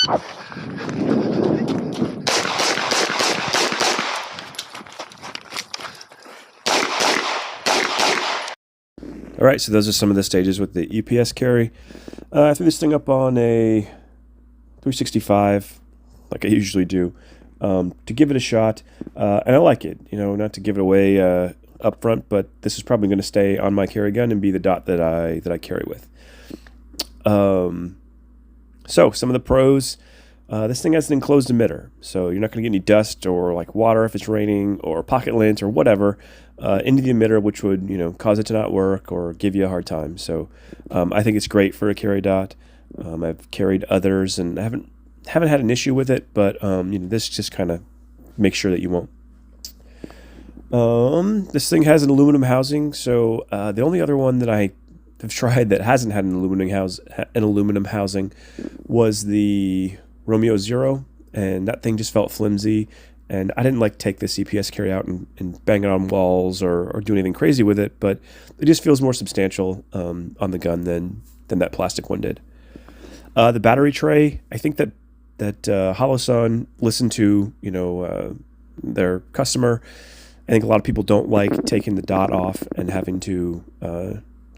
All right, so those are some of the stages with the EPS carry. I threw this thing up on a 365, like I usually do, to give it a shot, and I like it. Not to give it away up front, but this is probably going to stay on my carry gun and be the dot that I carry with. So some of the pros. This thing has an enclosed emitter, so you're not going to get any dust or like water if it's raining or pocket lint or whatever into the emitter, which would cause it to not work or give you a hard time. So I think it's great for a carry dot. I've carried others and I haven't had an issue with it, but this just kind of makes sure that you won't. This thing has an aluminum housing, so the only other one that I have tried that hasn't had an aluminum housing was the Romeo Zero, and that thing just felt flimsy, and I didn't like take this EPS carry out and bang it on walls or do anything crazy with it, but it just feels more substantial on the gun than that plastic one did. The battery tray, I think that Holosun listened to their customer. I think a lot of people don't like taking the dot off and having to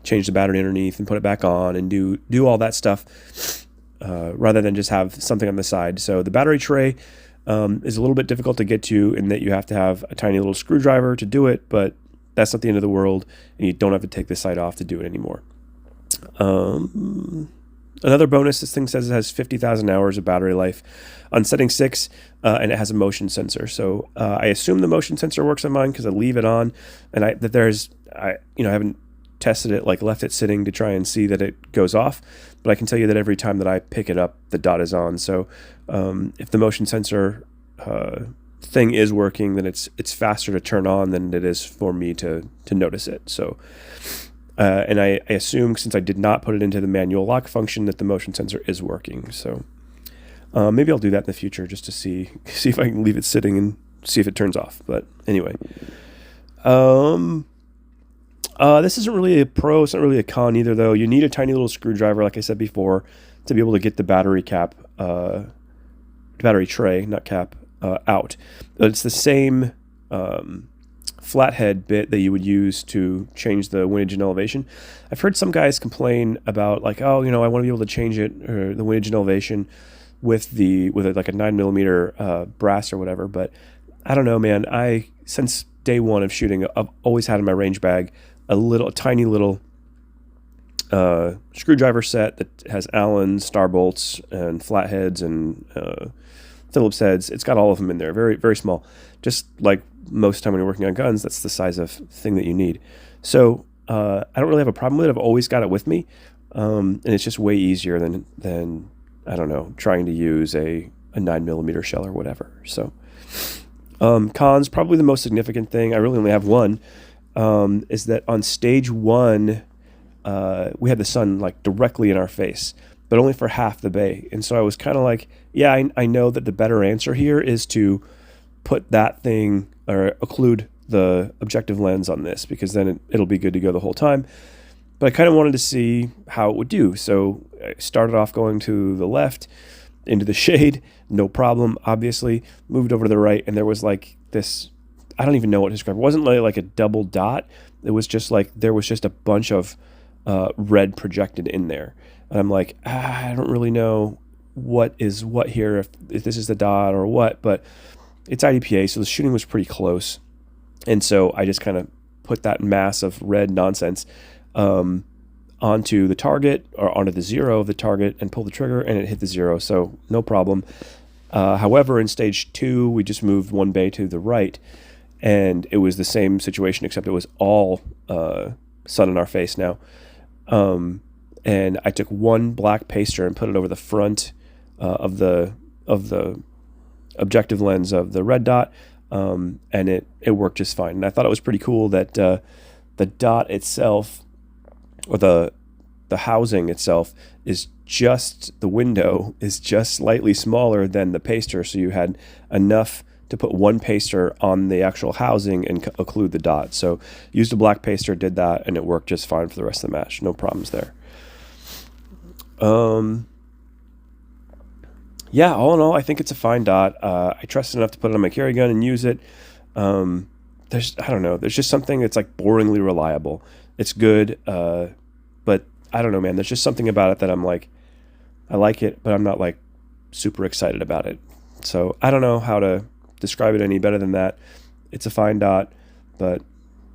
change the battery underneath and put it back on and do all that stuff. Rather than just have something on the side. So the battery tray is a little bit difficult to get to in that you have to have a tiny little screwdriver to do it, but that's not the end of the world, and you don't have to take the side off to do it anymore. Another bonus, this thing says it has 50,000 hours of battery life on setting 6, and it has a motion sensor. So I assume the motion sensor works on mine because I leave it on, and I haven't tested it, like left it sitting to try and see that it goes off, but I can tell you that every time that I pick it up, the dot is on. So if the motion sensor thing is working, then it's faster to turn on than it is for me to notice it. So and I assume, since I did not put it into the manual lock function, that the motion sensor is working. So maybe I'll do that in the future just to see if I can leave it sitting and see if it turns off. But anyway, this isn't really a pro, it's not really a con either, though. You need a tiny little screwdriver, like I said before, to be able to get the battery cap, battery tray, not cap, out. But it's the same flathead bit that you would use to change the windage and elevation. I've heard some guys complain about, like, I want to be able to change it, or the windage and elevation, with like a 9mm brass or whatever. But I don't know, man. Since day one of shooting, I've always had in my range bag a tiny little screwdriver set that has Allen, star bolts, and flatheads, and Phillips heads. It's got all of them in there, very, very small. Just like most time when you're working on guns, that's the size of thing that you need. So I don't really have a problem with it. I've always got it with me, and it's just way easier than I don't know, trying to use a 9mm shell or whatever. So cons, probably the most significant thing, I really only have one, is that on stage 1, we had the sun like directly in our face, but only for half the bay. And so I was kind of like, yeah, I know that the better answer here is to put that thing, or occlude the objective lens on this, because then it'll be good to go the whole time. But I kind of wanted to see how it would do. So I started off going to the left into the shade, no problem, obviously. Moved over to the right, and there was like this, I don't even know what to describe. It wasn't like a double dot. It was just like, there was just a bunch of red projected in there. And I'm like, I don't really know what is what here, if this is the dot or what, but it's IDPA, so the shooting was pretty close. And so I just kind of put that mass of red nonsense onto the target, or onto the 0 of the target, and pulled the trigger, and it hit the 0, so no problem. However, in stage 2, we just moved one bay to the right, and it was the same situation, except it was all sun in our face now. And I took one black paster and put it over the front of the objective lens of the red dot, and it worked just fine. And I thought it was pretty cool that the dot itself, or the housing itself, is just, the window is just slightly smaller than the paster, so you had enough to put one paster on the actual housing and occlude the dot. So used a black paster, did that, and it worked just fine for the rest of the match. No problems there. Yeah, all in all, I think it's a fine dot. I trust it enough to put it on my carry gun and use it. I don't know. There's just something that's like boringly reliable. It's good, but I don't know, man. There's just something about it that I'm like, I like it, but I'm not like super excited about it. So I don't know how to describe it any better than that. It's a fine dot, but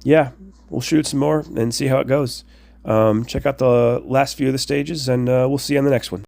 yeah, we'll shoot some more and see how it goes. Check out the last few of the stages, and we'll see you on the next one.